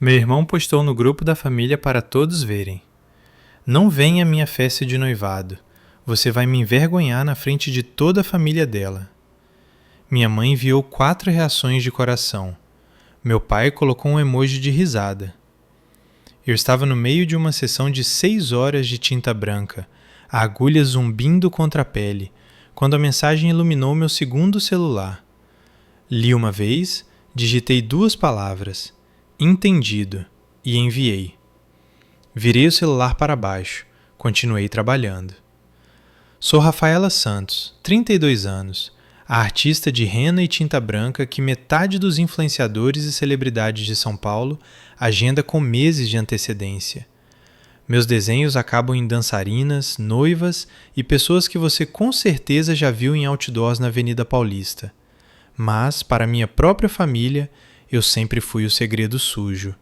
Meu irmão postou no grupo da família para todos verem. Não venha à minha festa de noivado. Você vai me envergonhar na frente de toda a família dela. Minha mãe enviou 4 reações de coração. Meu pai colocou um emoji de risada. Eu estava no meio de uma sessão de 6 horas de tinta branca, a agulha zumbindo contra a pele, quando a mensagem iluminou meu segundo celular. Li uma vez, digitei 2 palavras, entendido, e enviei. Virei o celular para baixo, continuei trabalhando. Sou Rafaela Santos, 32 anos, a artista de rena e tinta branca que metade dos influenciadores e celebridades de São Paulo agenda com meses de antecedência. Meus desenhos acabam em dançarinas, noivas e pessoas que você com certeza já viu em outdoors na Avenida Paulista. Mas, para minha própria família, eu sempre fui o segredo sujo.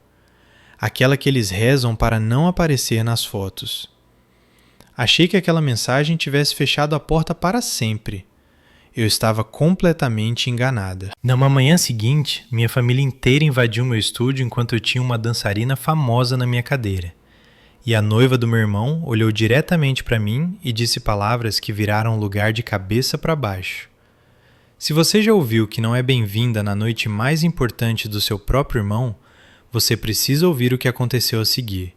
Aquela que eles rezam para não aparecer nas fotos. Achei que aquela mensagem tivesse fechado a porta para sempre. Eu estava completamente enganada. Na manhã seguinte, minha família inteira invadiu meu estúdio enquanto eu tinha uma dançarina famosa na minha cadeira. E a noiva do meu irmão olhou diretamente para mim e disse palavras que viraram o lugar de cabeça para baixo. Se você já ouviu que não é bem-vinda na noite mais importante do seu próprio irmão, você precisa ouvir o que aconteceu a seguir.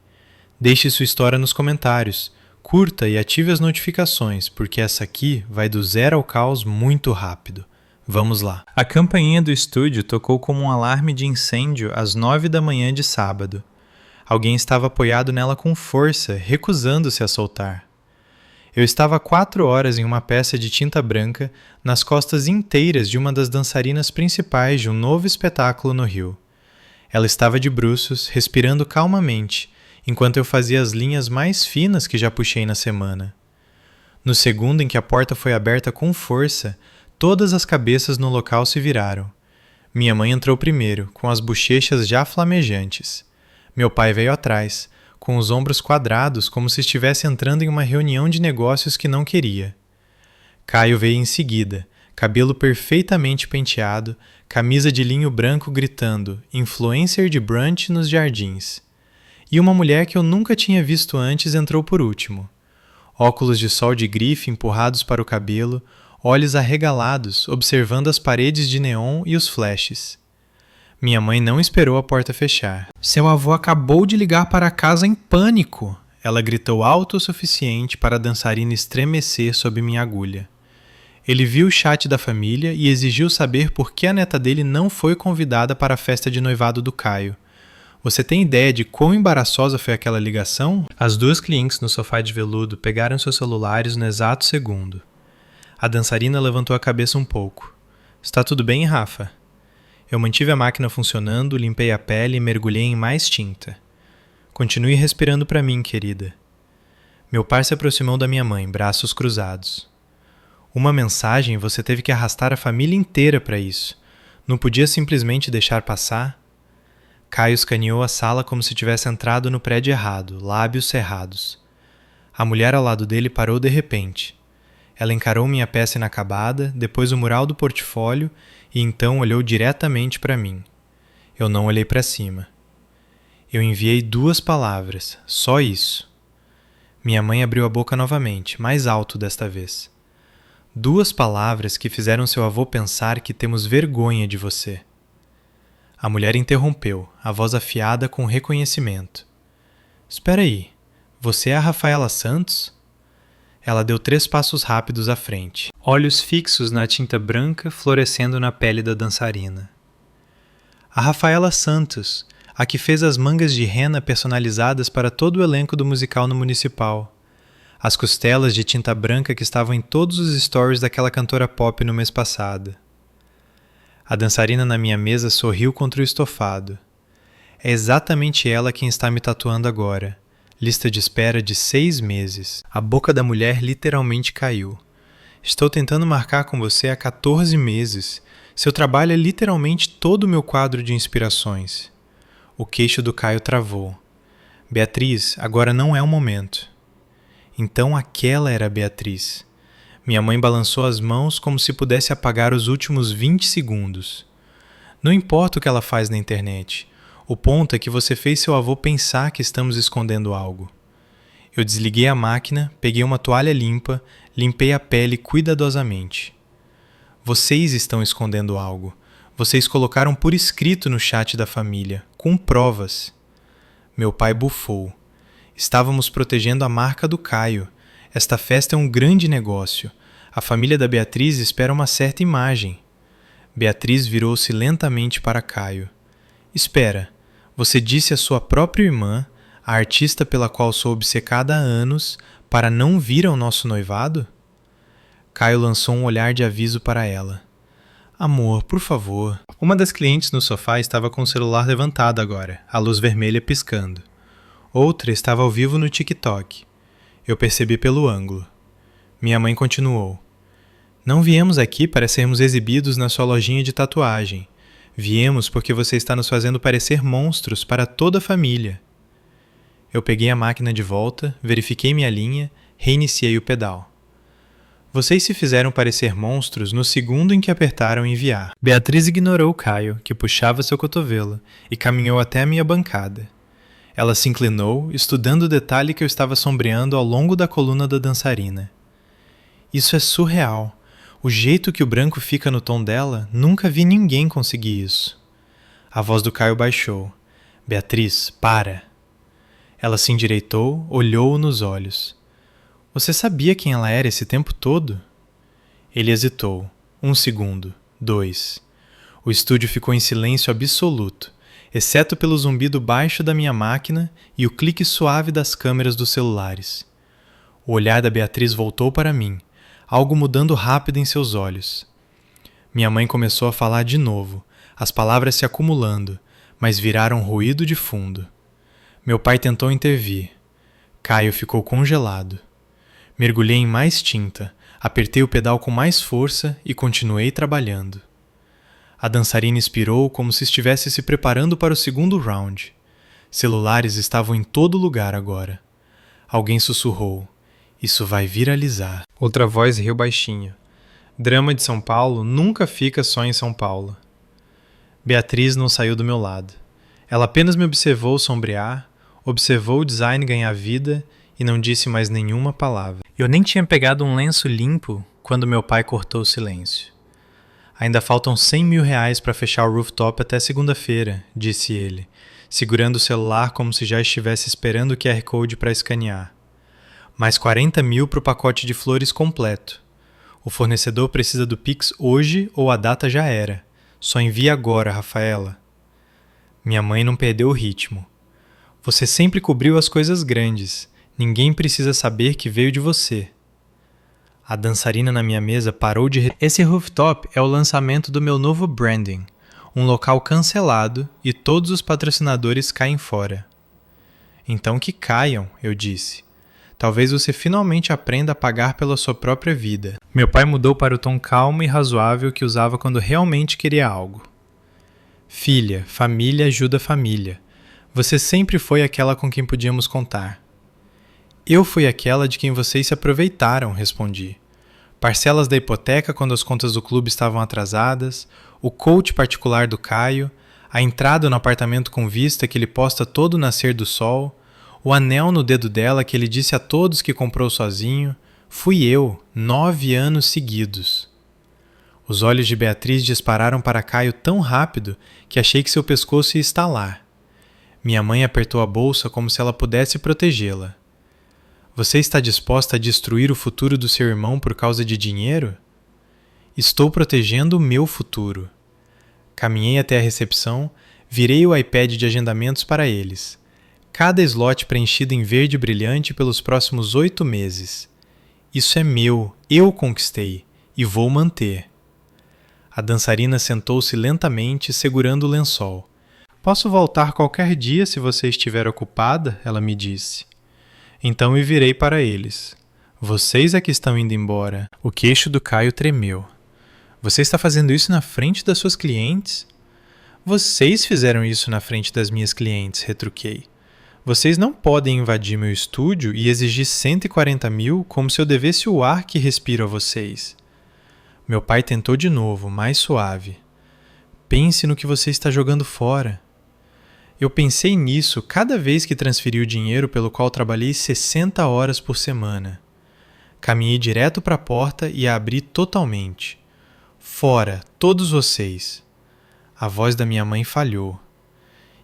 Deixe sua história nos comentários, curta e ative as notificações, porque essa aqui vai do zero ao caos muito rápido. Vamos lá. A campainha do estúdio tocou como um alarme de incêndio às 9 da manhã de sábado. Alguém estava apoiado nela com força, recusando-se a soltar. Eu estava há 4 horas em uma peça de tinta branca nas costas inteiras de uma das dançarinas principais de um novo espetáculo no Rio. Ela estava de bruços, respirando calmamente, enquanto eu fazia as linhas mais finas que já puxei na semana. No segundo em que a porta foi aberta com força, todas as cabeças no local se viraram. Minha mãe entrou primeiro, com as bochechas já flamejantes. Meu pai veio atrás, com os ombros quadrados como se estivesse entrando em uma reunião de negócios que não queria. Caio veio em seguida, cabelo perfeitamente penteado, camisa de linho branco gritando, influencer de brunch nos jardins. E uma mulher que eu nunca tinha visto antes entrou por último. Óculos de sol de grife empurrados para o cabelo, olhos arregalados, observando as paredes de neon e os flashes. Minha mãe não esperou a porta fechar. Seu avô acabou de ligar para casa em pânico. Ela gritou alto o suficiente para a dançarina estremecer sob minha agulha. Ele viu o chat da família e exigiu saber por que a neta dele não foi convidada para a festa de noivado do Caio. Você tem ideia de quão embaraçosa foi aquela ligação? As 2 clientes no sofá de veludo pegaram seus celulares no exato segundo. A dançarina levantou a cabeça um pouco. Está tudo bem, Rafa? Eu mantive a máquina funcionando, limpei a pele e mergulhei em mais tinta. Continue respirando para mim, querida. Meu pai se aproximou da minha mãe, braços cruzados. Uma mensagem, você teve que arrastar a família inteira para isso. Não podia simplesmente deixar passar? Caio escaneou a sala como se tivesse entrado no prédio errado, lábios cerrados. A mulher ao lado dele parou de repente. Ela encarou minha peça inacabada, depois o mural do portfólio e então olhou diretamente para mim. Eu não olhei para cima. Eu enviei 2 palavras, só isso. Minha mãe abriu a boca novamente, mais alto desta vez. 2 palavras que fizeram seu avô pensar que temos vergonha de você. A mulher interrompeu, a voz afiada com reconhecimento. Espera aí, você é a Rafaela Santos? Ela deu 3 passos rápidos à frente, olhos fixos na tinta branca florescendo na pele da dançarina. A Rafaela Santos, a que fez as mangas de rena personalizadas para todo o elenco do musical no Municipal. As costelas de tinta branca que estavam em todos os stories daquela cantora pop no mês passado. A dançarina na minha mesa sorriu contra o estofado. É exatamente ela quem está me tatuando agora. Lista de espera de 6 meses. A boca da mulher literalmente caiu. Estou tentando marcar com você há 14 meses. Seu trabalho é literalmente todo o meu quadro de inspirações. O queixo do Caio travou. Beatriz, agora não é o momento. Então aquela era a Beatriz. Minha mãe balançou as mãos como se pudesse apagar os últimos 20 segundos. Não importa o que ela faz na internet. O ponto é que você fez seu avô pensar que estamos escondendo algo. Eu desliguei a máquina, peguei uma toalha limpa, limpei a pele cuidadosamente. Vocês estão escondendo algo. Vocês colocaram por escrito no chat da família, com provas. Meu pai bufou. Estávamos protegendo a marca do Caio. Esta festa é um grande negócio. A família da Beatriz espera uma certa imagem. Beatriz virou-se lentamente para Caio. Espera, você disse à sua própria irmã, a artista pela qual sou obcecada há anos, para não vir ao nosso noivado? Caio lançou um olhar de aviso para ela. Amor, por favor. Uma das clientes no sofá estava com o celular levantado agora, a luz vermelha piscando. Outra estava ao vivo no TikTok. Eu percebi pelo ângulo. Minha mãe continuou. Não viemos aqui para sermos exibidos na sua lojinha de tatuagem. Viemos porque você está nos fazendo parecer monstros para toda a família. Eu peguei a máquina de volta, verifiquei minha linha, reiniciei o pedal. Vocês se fizeram parecer monstros no segundo em que apertaram enviar. Beatriz ignorou Caio, que puxava seu cotovelo, e caminhou até a minha bancada. Ela se inclinou, estudando o detalhe que eu estava sombreando ao longo da coluna da dançarina. Isso é surreal. O jeito que o branco fica no tom dela, nunca vi ninguém conseguir isso. A voz do Caio baixou. Beatriz, para! Ela se endireitou, olhou-o nos olhos. Você sabia quem ela era esse tempo todo? Ele hesitou. 1 segundo. 2. O estúdio ficou em silêncio absoluto, exceto pelo zumbido baixo da minha máquina e o clique suave das câmeras dos celulares. O olhar da Beatriz voltou para mim, algo mudando rápido em seus olhos. Minha mãe começou a falar de novo, as palavras se acumulando, mas viraram ruído de fundo. Meu pai tentou intervir. Caio ficou congelado. Mergulhei em mais tinta, apertei o pedal com mais força e continuei trabalhando. A dançarina expirou como se estivesse se preparando para o segundo round. Celulares estavam em todo lugar agora. Alguém sussurrou. Isso vai viralizar. Outra voz riu baixinho. Drama de São Paulo nunca fica só em São Paulo. Beatriz não saiu do meu lado. Ela apenas me observou sombrear, observou o design ganhar vida e não disse mais nenhuma palavra. Eu nem tinha pegado um lenço limpo quando meu pai cortou o silêncio. Ainda faltam 100 mil reais para fechar o rooftop até segunda-feira, disse ele, segurando o celular como se já estivesse esperando o QR Code para escanear. Mais 40 mil para o pacote de flores completo. O fornecedor precisa do Pix hoje ou a data já era. Só envia agora, Rafaela. Minha mãe não perdeu o ritmo. Você sempre cobriu as coisas grandes. Ninguém precisa saber que veio de você. A dançarina na minha mesa parou de... Esse rooftop é o lançamento do meu novo branding. Um local cancelado e todos os patrocinadores caem fora. Então que caiam, eu disse. Talvez você finalmente aprenda a pagar pela sua própria vida. Meu pai mudou para o tom calmo e razoável que usava quando realmente queria algo. Filha, família ajuda família. Você sempre foi aquela com quem podíamos contar. Eu fui aquela de quem vocês se aproveitaram, respondi. Parcelas da hipoteca quando as contas do clube estavam atrasadas, o coach particular do Caio, a entrada no apartamento com vista que ele posta todo o nascer do sol, o anel no dedo dela que ele disse a todos que comprou sozinho, fui eu, 9 anos seguidos. Os olhos de Beatriz dispararam para Caio tão rápido que achei que seu pescoço ia estalar. Minha mãe apertou a bolsa como se ela pudesse protegê-la. Você está disposta a destruir o futuro do seu irmão por causa de dinheiro? Estou protegendo o meu futuro. Caminhei até a recepção, virei o iPad de agendamentos para eles. Cada slot preenchido em verde brilhante pelos próximos 8 meses. Isso é meu, eu conquistei, e vou manter. A dançarina sentou-se lentamente, segurando o lençol. Posso voltar qualquer dia se você estiver ocupada? Ela me disse. Então me virei para eles. Vocês é que estão indo embora. O queixo do Caio tremeu. Você está fazendo isso na frente das suas clientes? Vocês fizeram isso na frente das minhas clientes, retruquei. Vocês não podem invadir meu estúdio e exigir 140 mil como se eu devesse o ar que respiro a vocês. Meu pai tentou de novo, mais suave. Pense no que você está jogando fora. Eu pensei nisso cada vez que transferi o dinheiro pelo qual trabalhei 60 horas por semana. Caminhei direto para a porta e a abri totalmente. Fora, todos vocês. A voz da minha mãe falhou.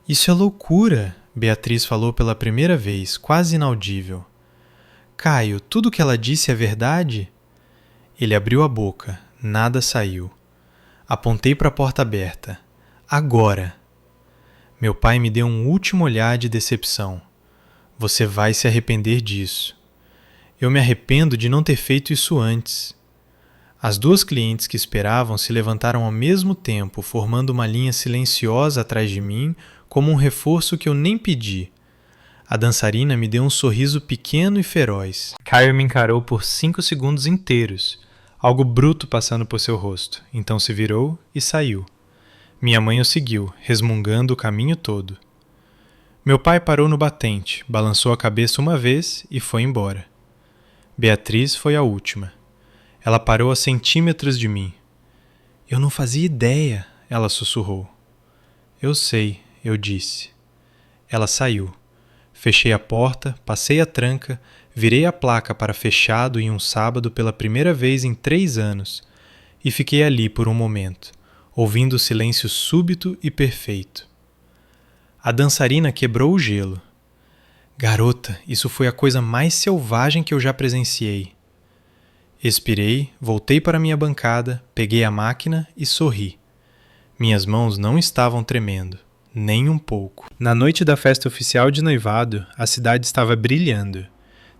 Isso é loucura, Beatriz falou pela primeira vez, quase inaudível. Caio, tudo o que ela disse é verdade? Ele abriu a boca, nada saiu. Apontei para a porta aberta. Agora! Meu pai me deu um último olhar de decepção. Você vai se arrepender disso. Eu me arrependo de não ter feito isso antes. As duas clientes que esperavam se levantaram ao mesmo tempo, formando uma linha silenciosa atrás de mim, como um reforço que eu nem pedi. A dançarina me deu um sorriso pequeno e feroz. Caio me encarou por 5 segundos inteiros, algo bruto passando por seu rosto, então se virou e saiu. Minha mãe o seguiu, resmungando o caminho todo. Meu pai parou no batente, balançou a cabeça uma vez e foi embora. Beatriz foi a última. Ela parou a centímetros de mim. Eu não fazia ideia, ela sussurrou. Eu sei, eu disse. Ela saiu. Fechei a porta, passei a tranca, virei a placa para fechado em um sábado pela primeira vez em 3 anos e fiquei ali por um momento, ouvindo o silêncio súbito e perfeito. A dançarina quebrou o gelo. Garota, isso foi a coisa mais selvagem que eu já presenciei. Expirei, voltei para minha bancada, peguei a máquina e sorri. Minhas mãos não estavam tremendo, nem um pouco. Na noite da festa oficial de noivado, a cidade estava brilhando.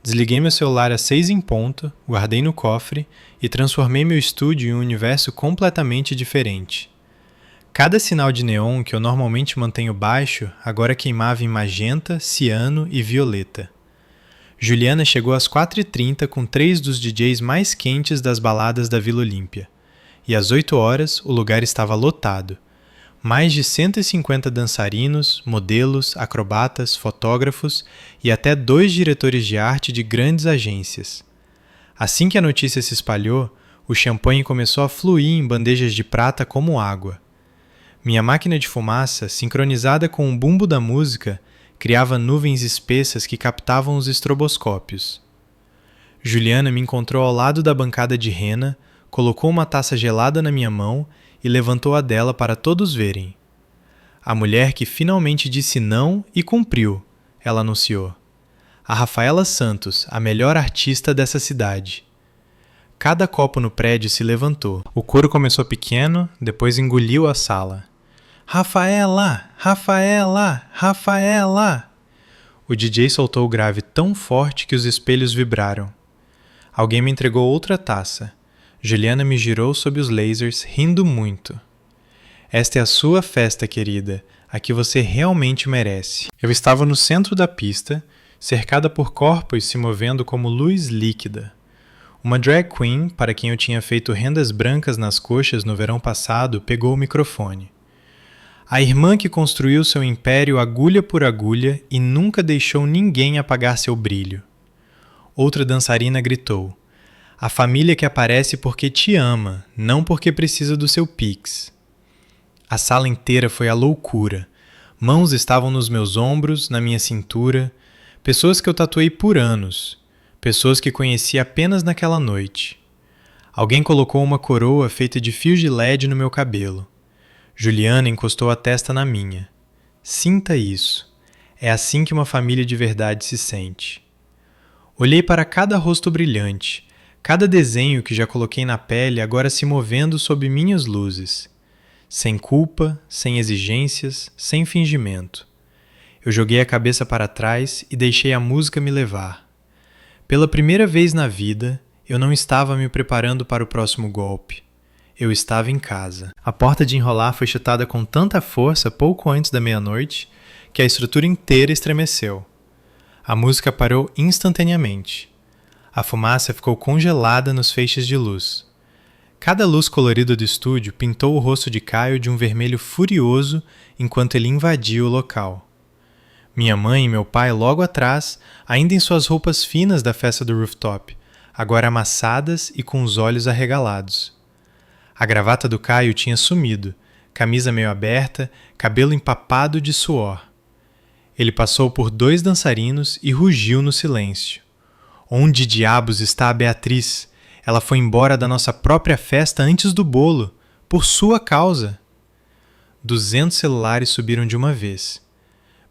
Desliguei meu celular às 6 em ponto, guardei no cofre e transformei meu estúdio em um universo completamente diferente. Cada sinal de neon que eu normalmente mantenho baixo agora queimava em magenta, ciano e violeta. Juliana chegou às 4h30 com 3 dos DJs mais quentes das baladas da Vila Olímpia. E às 8 horas o lugar estava lotado. Mais de 150 dançarinos, modelos, acrobatas, fotógrafos e até 2 diretores de arte de grandes agências. Assim que a notícia se espalhou, o champanhe começou a fluir em bandejas de prata como água. Minha máquina de fumaça, sincronizada com o bumbo da música, criava nuvens espessas que captavam os estroboscópios. Juliana me encontrou ao lado da bancada de rena, colocou uma taça gelada na minha mão e levantou a dela para todos verem. A mulher que finalmente disse não e cumpriu, ela anunciou. A Rafaela Santos, a melhor artista dessa cidade. Cada copo no prédio se levantou. O coro começou pequeno, depois engoliu a sala. Rafaela! Rafaela! Rafaela! O DJ soltou o grave tão forte que os espelhos vibraram. Alguém me entregou outra taça. Juliana me girou sob os lasers, rindo muito. Esta é a sua festa, querida, a que você realmente merece. Eu estava no centro da pista, cercada por corpos se movendo como luz líquida. Uma drag queen, para quem eu tinha feito rendas brancas nas coxas no verão passado, pegou o microfone. A irmã que construiu seu império agulha por agulha e nunca deixou ninguém apagar seu brilho. Outra dançarina gritou: a família que aparece porque te ama, não porque precisa do seu pix. A sala inteira foi a loucura. Mãos estavam nos meus ombros, na minha cintura. Pessoas que eu tatuei por anos. Pessoas que conheci apenas naquela noite. Alguém colocou uma coroa feita de fios de LED no meu cabelo. Juliana encostou a testa na minha. Sinta isso. É assim que uma família de verdade se sente. Olhei para cada rosto brilhante, cada desenho que já coloquei na pele agora se movendo sob minhas luzes. Sem culpa, sem exigências, sem fingimento. Eu joguei a cabeça para trás e deixei a música me levar. Pela primeira vez na vida, eu não estava me preparando para o próximo golpe. Eu estava em casa. A porta de enrolar foi chutada com tanta força pouco antes da meia-noite que a estrutura inteira estremeceu. A música parou instantaneamente. A fumaça ficou congelada nos feixes de luz. Cada luz colorida do estúdio pintou o rosto de Caio de um vermelho furioso enquanto ele invadia o local. Minha mãe e meu pai logo atrás, ainda em suas roupas finas da festa do rooftop, agora amassadas e com os olhos arregalados. A gravata do Caio tinha sumido, camisa meio aberta, cabelo empapado de suor. Ele passou por 2 dançarinos e rugiu no silêncio. Onde diabos está a Beatriz? Ela foi embora da nossa própria festa antes do bolo, por sua causa. 200 celulares subiram de uma vez.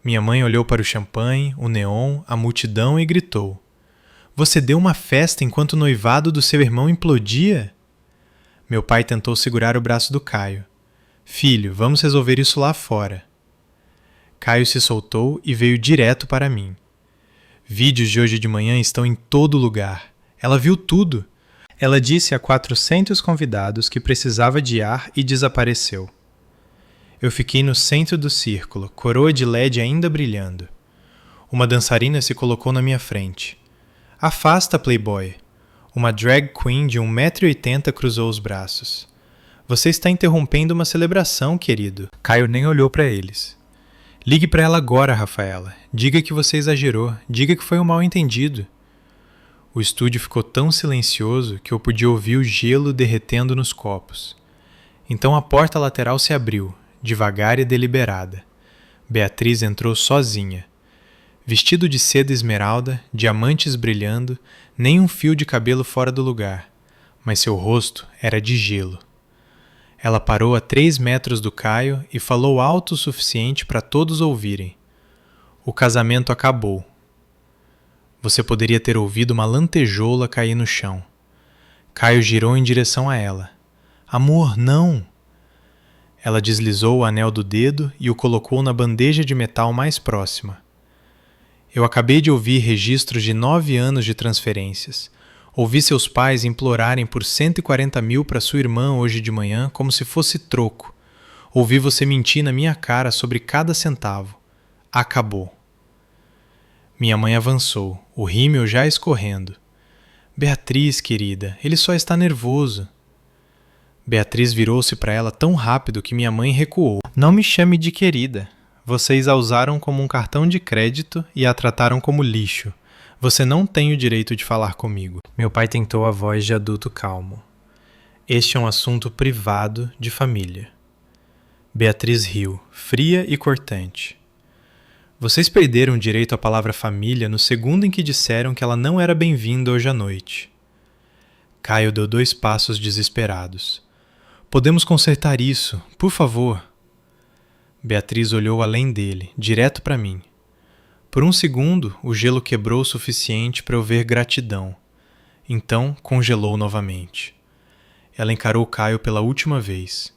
Minha mãe olhou para o champanhe, o neon, a multidão e gritou: "Você deu uma festa enquanto o noivado do seu irmão implodia?" Meu pai tentou segurar o braço do Caio. "Filho, vamos resolver isso lá fora." Caio se soltou e veio direto para mim. "Vídeos de hoje de manhã estão em todo lugar. Ela viu tudo." Ela disse a 400 convidados que precisava de ar e desapareceu. Eu fiquei no centro do círculo, coroa de LED ainda brilhando. Uma dançarina se colocou na minha frente. "Afasta, Playboy." Uma drag queen de 1,80 m cruzou os braços. "Você está interrompendo uma celebração, querido." Caio nem olhou para eles. "Ligue para ela agora, Rafaela. Diga que você exagerou. Diga que foi um mal-entendido." O estúdio ficou tão silencioso que eu podia ouvir o gelo derretendo nos copos. Então a porta lateral se abriu, devagar e deliberada. Beatriz entrou sozinha. Vestido de seda esmeralda, diamantes brilhando, nem um fio de cabelo fora do lugar, mas seu rosto era de gelo. Ela parou a 3 metros do Caio e falou alto o suficiente para todos ouvirem. "O casamento acabou." Você poderia ter ouvido uma lantejoula cair no chão. Caio girou em direção a ela. "Amor, não!" Ela deslizou o anel do dedo e o colocou na bandeja de metal mais próxima. Eu acabei de ouvir registros de 9 anos de transferências. Ouvi seus pais implorarem por 140 mil para sua irmã hoje de manhã como se fosse troco. Ouvi você mentir na minha cara sobre cada centavo. Acabou. Minha mãe avançou, o rímel já escorrendo. "Beatriz, querida, ele só está nervoso." Beatriz virou-se para ela tão rápido que minha mãe recuou. "Não me chame de querida. Vocês a usaram como um cartão de crédito e a trataram como lixo. Você não tem o direito de falar comigo." Meu pai tentou a voz de adulto calmo. "Este é um assunto privado de família." Beatriz riu, fria e cortante. "Vocês perderam o direito à palavra família no segundo em que disseram que ela não era bem-vinda hoje à noite." Caio deu 2 passos desesperados. "Podemos consertar isso, por favor." Beatriz olhou além dele, direto para mim. Por um segundo, o gelo quebrou o suficiente para eu ver gratidão. Então, congelou novamente. Ela encarou Caio pela última vez.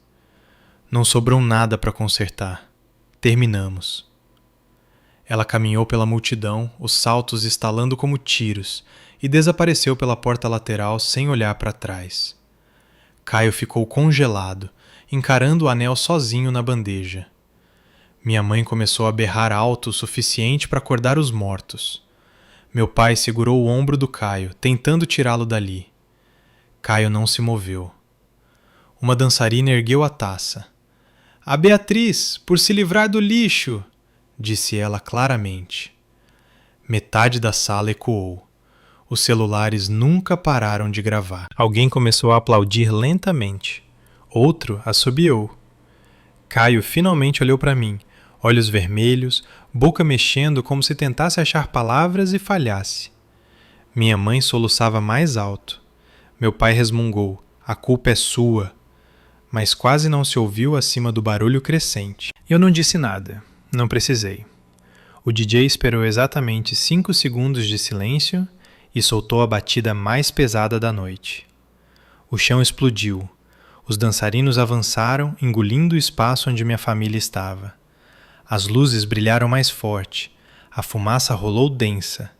"Não sobrou nada para consertar. Terminamos." Ela caminhou pela multidão, os saltos estalando como tiros, e desapareceu pela porta lateral sem olhar para trás. Caio ficou congelado, encarando o anel sozinho na bandeja. Minha mãe começou a berrar alto o suficiente para acordar os mortos. Meu pai segurou o ombro do Caio, tentando tirá-lo dali. Caio não se moveu. Uma dançarina ergueu a taça. "A Beatriz, por se livrar do lixo!" disse ela claramente. Metade da sala ecoou. Os celulares nunca pararam de gravar. Alguém começou a aplaudir lentamente. Outro assobiou. Caio finalmente olhou para mim, olhos vermelhos, boca mexendo como se tentasse achar palavras e falhasse. Minha mãe soluçava mais alto. Meu pai resmungou: "A culpa é sua." Mas quase não se ouviu acima do barulho crescente. Eu não disse nada. Não precisei. O DJ esperou exatamente 5 segundos de silêncio e soltou a batida mais pesada da noite. O chão explodiu. Os dançarinos avançaram, engolindo o espaço onde minha família estava. As luzes brilharam mais forte. A fumaça rolou densa.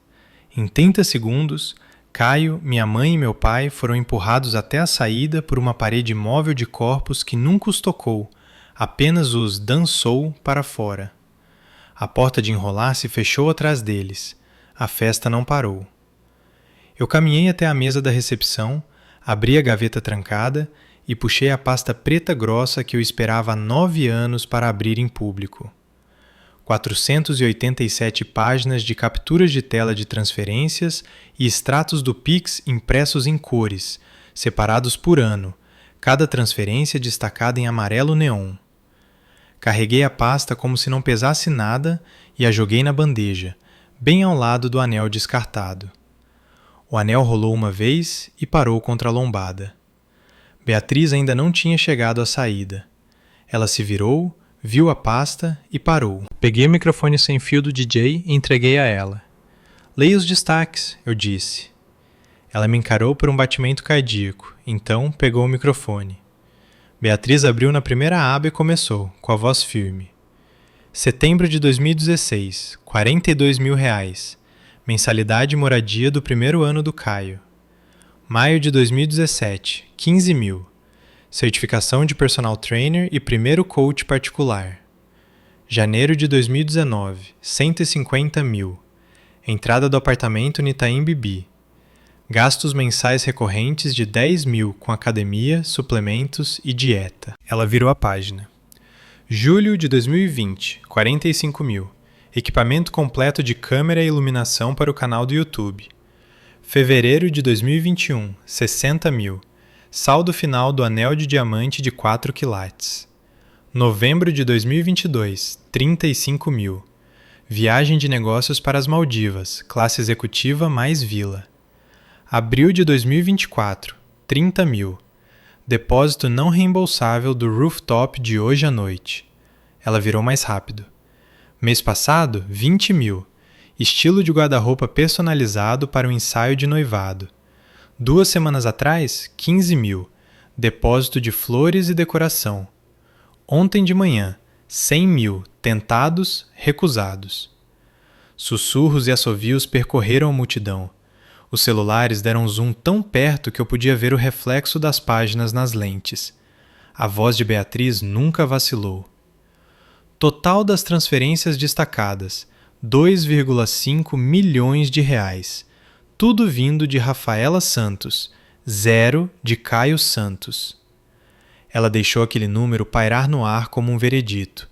Em 30 segundos, Caio, minha mãe e meu pai foram empurrados até a saída por uma parede móvel de corpos que nunca os tocou, apenas os dançou para fora. A porta de enrolar se fechou atrás deles. A festa não parou. Eu caminhei até a mesa da recepção, abri a gaveta trancada e puxei a pasta preta grossa que eu esperava há 9 anos para abrir em público. 487 páginas de capturas de tela de transferências e extratos do Pix impressos em cores, separados por ano, cada transferência destacada em amarelo neon. Carreguei a pasta como se não pesasse nada e a joguei na bandeja, bem ao lado do anel descartado. O anel rolou uma vez e parou contra a lombada. Beatriz ainda não tinha chegado à saída. Ela se virou, viu a pasta e parou. Peguei o microfone sem fio do DJ e entreguei a ela. Leia os destaques, eu disse. Ela me encarou por um batimento cardíaco, então pegou o microfone. Beatriz abriu na primeira aba e começou, com a voz firme. Setembro de 2016, R$42.000. Mensalidade e moradia do primeiro ano do Caio. Maio de 2017, 15 mil. Certificação de personal trainer e primeiro coach particular. Janeiro de 2019, 150 mil. Entrada do apartamento no Itaim Bibi. Gastos mensais recorrentes de 10 mil com academia, suplementos e dieta. Ela virou a página. Julho de 2020, 45 mil. Equipamento completo de câmera e iluminação para o canal do YouTube. Fevereiro de 2021, 60 mil. Saldo final do anel de diamante de 4 quilates. Novembro de 2022, 35 mil. Viagem de negócios para as Maldivas, classe executiva mais vila. Abril de 2024, 30 mil. Depósito não reembolsável do rooftop de hoje à noite. Ela virou mais rápido. Mês passado, 20 mil. Estilo de guarda-roupa personalizado para o ensaio de noivado. 2 semanas atrás, 15 mil. Depósito de flores e decoração. Ontem de manhã, 100 mil. Tentados, recusados. Sussurros e assovios percorreram a multidão. Os celulares deram zoom tão perto que eu podia ver o reflexo das páginas nas lentes. A voz de Beatriz nunca vacilou. Total das transferências destacadas, 2,5 milhões de reais. Tudo vindo de Rafaela Santos, 0 de Caio Santos. Ela deixou aquele número pairar no ar como um veredito.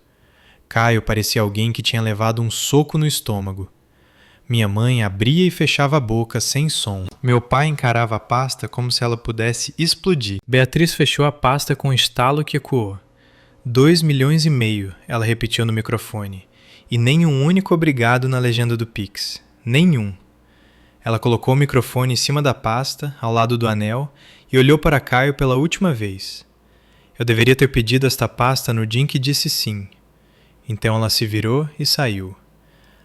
Caio parecia alguém que tinha levado um soco no estômago. Minha mãe abria e fechava a boca sem som. Meu pai encarava a pasta como se ela pudesse explodir. Beatriz fechou a pasta com um estalo que ecoou. 2,5 milhões, ela repetiu no microfone. E nem um único obrigado na legenda do Pix. Nenhum. Ela colocou o microfone em cima da pasta, ao lado do anel, e olhou para Caio pela última vez. Eu deveria ter pedido esta pasta no dia em que disse sim. Então ela se virou e saiu.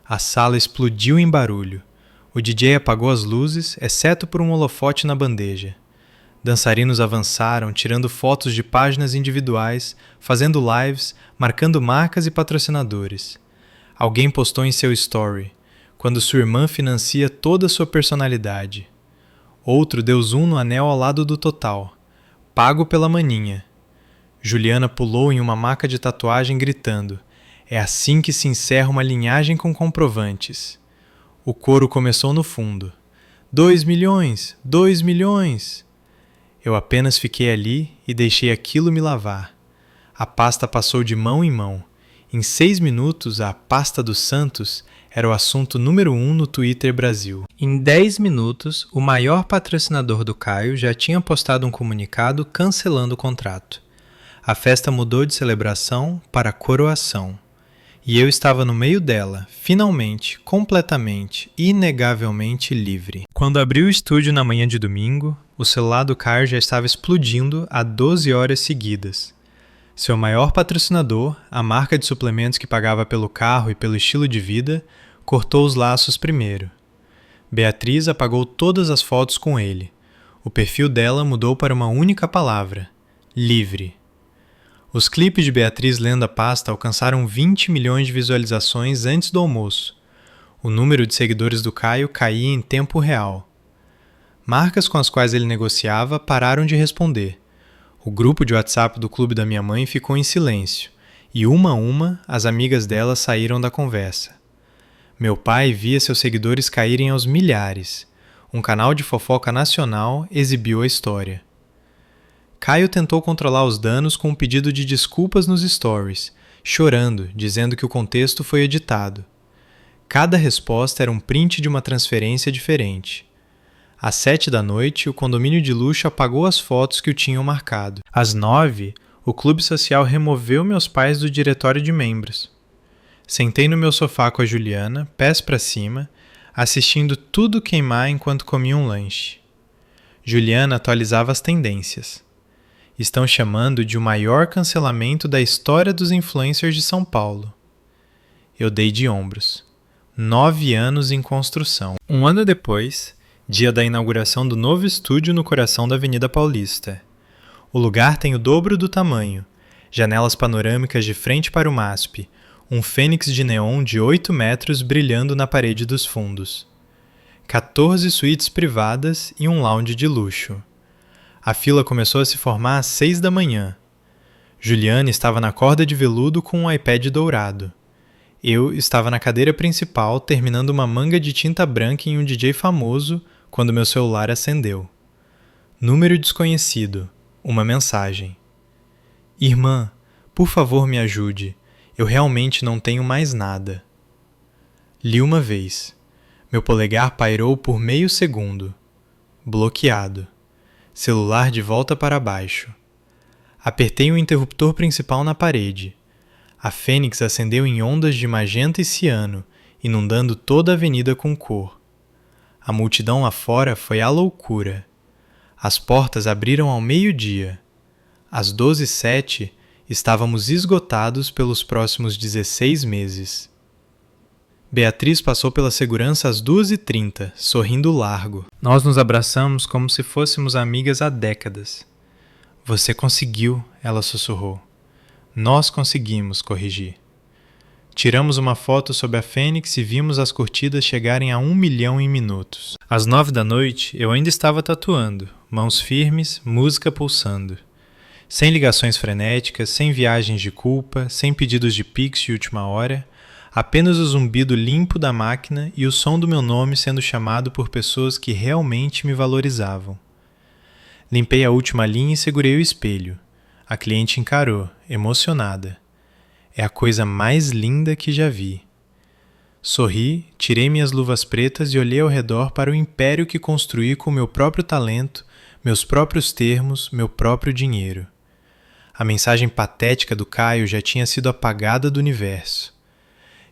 A sala explodiu em barulho. O DJ apagou as luzes, exceto por um holofote na bandeja. Dançarinos avançaram, tirando fotos de páginas individuais, fazendo lives, marcando marcas e patrocinadores. Alguém postou em seu story, quando sua irmã financia toda a sua personalidade. Outro deu zoom no anel ao lado do total, pago pela maninha. Juliana pulou em uma maca de tatuagem gritando: "É assim que se encerra uma linhagem com comprovantes." O coro começou no fundo. 2 milhões! 2 milhões! Eu apenas fiquei ali e deixei aquilo me lavar. A pasta passou de mão em mão. Em 6 minutos, a pasta dos Santos era o assunto número 1 no Twitter Brasil. Em 10 minutos, o maior patrocinador do Caio já tinha postado um comunicado cancelando o contrato. A festa mudou de celebração para coroação. E eu estava no meio dela, finalmente, completamente, inegavelmente livre. Quando abri o estúdio na manhã de domingo, o celular do Caio já estava explodindo há 12 horas seguidas. Seu maior patrocinador, a marca de suplementos que pagava pelo carro e pelo estilo de vida, cortou os laços primeiro. Beatriz apagou todas as fotos com ele. O perfil dela mudou para uma única palavra: livre. Os clipes de Beatriz lendo a pasta alcançaram 20 milhões de visualizações antes do almoço. O número de seguidores do Caio caía em tempo real. Marcas com as quais ele negociava pararam de responder. O grupo de WhatsApp do clube da minha mãe ficou em silêncio, e uma a uma as amigas dela saíram da conversa. Meu pai via seus seguidores caírem aos milhares. Um canal de fofoca nacional exibiu a história. Caio tentou controlar os danos com um pedido de desculpas nos stories, chorando, dizendo que o contexto foi editado. Cada resposta era um print de uma transferência diferente. Às 7 da noite, o condomínio de luxo apagou as fotos que o tinham marcado. Às 9, o clube social removeu meus pais do diretório de membros. Sentei no meu sofá com a Juliana, pés para cima, assistindo tudo queimar enquanto comia um lanche. Juliana atualizava as tendências. Estão chamando de o maior cancelamento da história dos influencers de São Paulo. Eu dei de ombros. 9 anos em construção. Um ano depois, dia da inauguração do novo estúdio no coração da Avenida Paulista. O lugar tem o dobro do tamanho, janelas panorâmicas de frente para o MASP, um fênix de neon de 8 metros brilhando na parede dos fundos. 14 suítes privadas e um lounge de luxo. A fila começou a se formar às 6 da manhã. Juliana estava na corda de veludo com um iPad dourado. Eu estava na cadeira principal terminando uma manga de tinta branca em um DJ famoso quando meu celular acendeu. Número desconhecido. Uma mensagem. Irmã, por favor me ajude. Eu realmente não tenho mais nada. Li uma vez. Meu polegar pairou por meio segundo. Bloqueado. Celular de volta para baixo. Apertei o interruptor principal na parede. A fênix acendeu em ondas de magenta e ciano, inundando toda a avenida com cor. A multidão lá fora foi à loucura. As portas abriram ao meio-dia. Às 12h07, estávamos esgotados pelos próximos 16 meses. Beatriz passou pela segurança às 2h30, sorrindo largo. Nós nos abraçamos como se fôssemos amigas há décadas. Você conseguiu, ela sussurrou. Nós conseguimos, corrigi. Tiramos uma foto sob a fênix e vimos as curtidas chegarem a 1 milhão em minutos. Às 9 da noite, eu ainda estava tatuando, mãos firmes, música pulsando. Sem ligações frenéticas, sem viagens de culpa, sem pedidos de pix de última hora, apenas o zumbido limpo da máquina e o som do meu nome sendo chamado por pessoas que realmente me valorizavam. Limpei a última linha e segurei o espelho. A cliente encarou, emocionada. É a coisa mais linda que já vi. Sorri, tirei minhas luvas pretas e olhei ao redor para o império que construí com meu próprio talento, meus próprios termos, meu próprio dinheiro. A mensagem patética do Caio já tinha sido apagada do universo.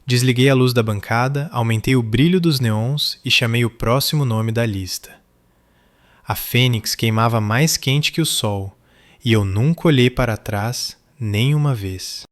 Desliguei a luz da bancada, aumentei o brilho dos neons e chamei o próximo nome da lista. A fênix queimava mais quente que o sol, e eu nunca olhei para trás nem uma vez.